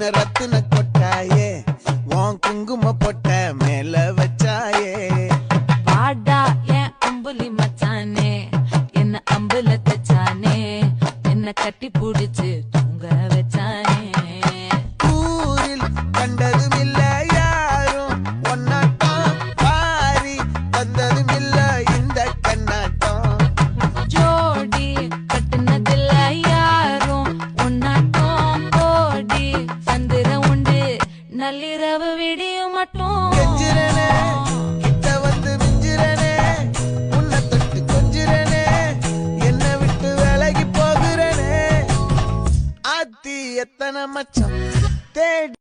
என்ன ரத்தின கொட்டாயே உன் குங்கும பொட்ட மேல வச்சாயே வாடா என் அம்புலி மச்சானே என்ன அம்புல தச்சானே என்ன கட்டி புடிச்சு தூங்க வச்சானே ஊரில் கண்டதும் இல்ல யாரும் ஒன்னாட்டம் பாரி தந்ததும் இல்ல இந்த கண்ணாட்டம் ஜோடி கட்டுனதில்ல யாரும் உன்னாட்டம் கோடி சந்திர உண்டு நள்ளிரவு விடியும் மட்டும் கெஞ்சிரனே கிட்ட வந்து மிஞ்சிரனே உன்னை தொட்டு கொஞ்சிரனே என்னை விட்டு விலகி போகிறனே ஆத்தி எத்தனை மச்சம் தேடி